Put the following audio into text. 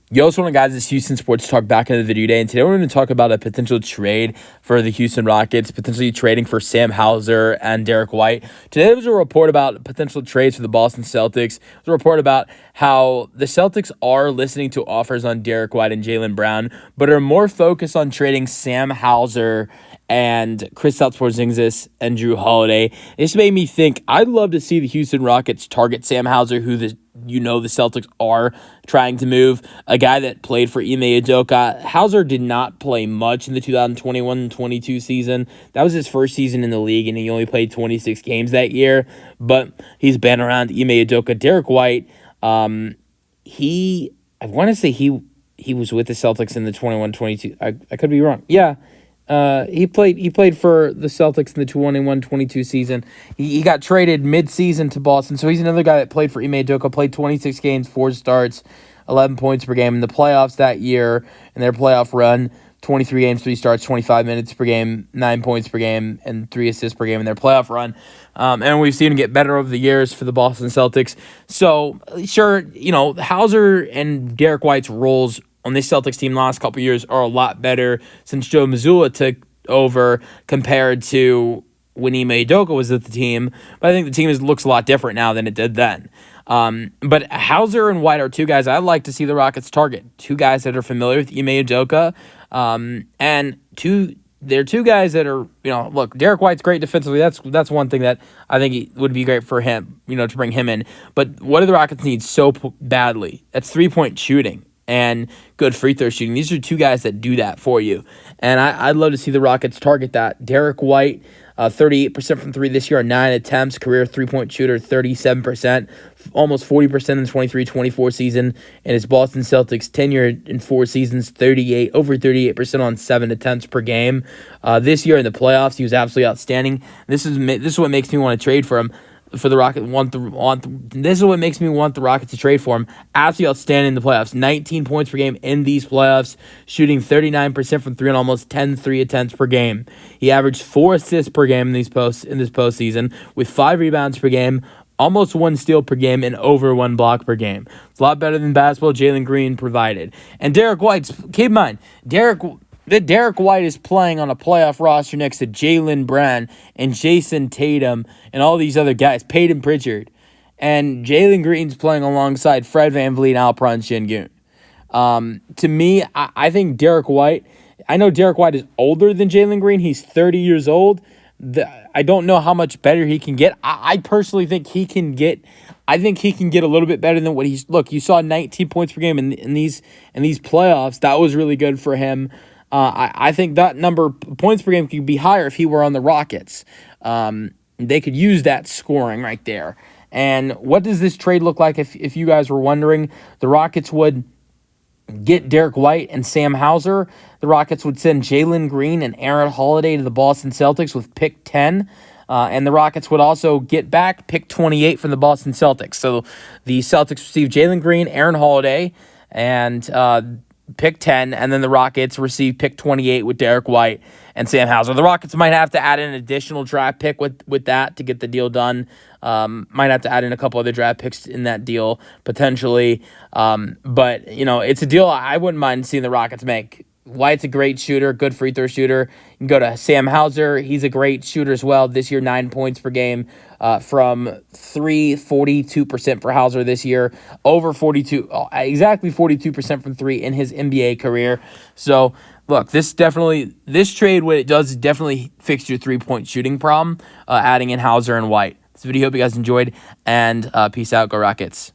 Yo, what's going on, guys? It's Houston Sports Talk back in the video today, and today we're going to talk about a potential trade for the Houston Rockets, potentially trading for Sam Hauser and Derrick White. Today there was a report about potential trades for the Boston Celtics. There was a report about how the Celtics are listening to offers on Derrick White and Jaylen Brown, but are more focused on trading Sam Hauser and Kristaps Porzingis and Drew Holiday. This made me think I'd love to see the Houston Rockets target Sam Hauser, who the Celtics are trying to move, a guy that played for Ime Udoka. Hauser did not play much in the 2021-22 season. That was his first season in the league, and he only played 26 games that year, but he's been around Ime Udoka. Derrick White, I want to say he was with the Celtics in the 21-22. I could be wrong. Yeah. He played for the Celtics in the 21-22 season. He got traded mid-season to Boston, so he's another guy that played for Ime Udoka, played 26 games, 4 starts, 11 points per game. In the playoffs that year, in their playoff run, 23 games, 3 starts, 25 minutes per game, 9 points per game, and 3 assists per game in their playoff run. And we've seen him get better over the years for the Boston Celtics. So, sure, Hauser and Derrick White's roles on this Celtics team the last couple of years are a lot better since Joe Mazzulla took over compared to when Ime Udoka was at the team. But I think the team looks a lot different now than it did then. But Hauser and White are two guys I'd like to see the Rockets target. Two guys that are familiar with Ime Udoka. And they're two guys that are, look, Derrick White's great defensively. That's one thing that I think it would be great for him, to bring him in. But what do the Rockets need so badly? That's 3-point shooting and good free throw shooting. These are two guys that do that for you. And I'd love to see the Rockets target that. Derrick White, 38% from 3 this year on 9 attempts, career 3-point shooter, 37%, almost 40% in the 23-24 season. And his Boston Celtics tenure in 4 seasons, over 38% on 7 attempts per game. This year in the playoffs, he was absolutely outstanding. This is what makes me want to trade for him. For the Rockets, this is what makes me want the Rockets to trade for him. Absolutely outstanding in the playoffs. 19 points per game in these playoffs, shooting 39% from 3 on almost 10 3 attempts per game. He averaged 4 assists per game in this postseason, with 5 rebounds per game, almost 1 steal per game, and over 1 block per game. It's a lot better than basketball Jalen Green provided. And Derrick White, keep in mind, Derrick White is playing on a playoff roster next to Jaylen Brown and Jason Tatum and all these other guys, Peyton Pritchard. And Jalen Green's playing alongside Fred VanVleet and Alperen Şengün. To me, I think Derrick White, I know Derrick White is older than Jalen Green. He's 30 years old. I don't know how much better he can get. I personally think he can get a little bit better than what you saw 19 points per game in these playoffs. That was really good for him. I think that number points per game could be higher if he were on the Rockets. They could use that scoring right there. And what does this trade look like if you guys were wondering? The Rockets would get Derrick White and Sam Hauser. The Rockets would send Jalen Green and Aaron Holiday to the Boston Celtics with pick 10. And the Rockets would also get back pick 28 from the Boston Celtics. So the Celtics receive Jalen Green, Aaron Holiday, and pick 10, and then the Rockets receive pick 28 with Derrick White and Sam Hauser. The Rockets might have to add in an additional draft pick with that to get the deal done. Might have to add in a couple other draft picks in that deal, potentially. But, it's a deal I wouldn't mind seeing the Rockets make. White's a great shooter, good free throw shooter. You can go to Sam Hauser. He's a great shooter as well. This year, 9 points per game from 3, 42% for Hauser this year. Exactly 42% from 3 in his NBA career. So, look, this trade, what it does is definitely fix your 3-point shooting problem, adding in Hauser and White. This video, hope you guys enjoyed, and peace out, go Rockets.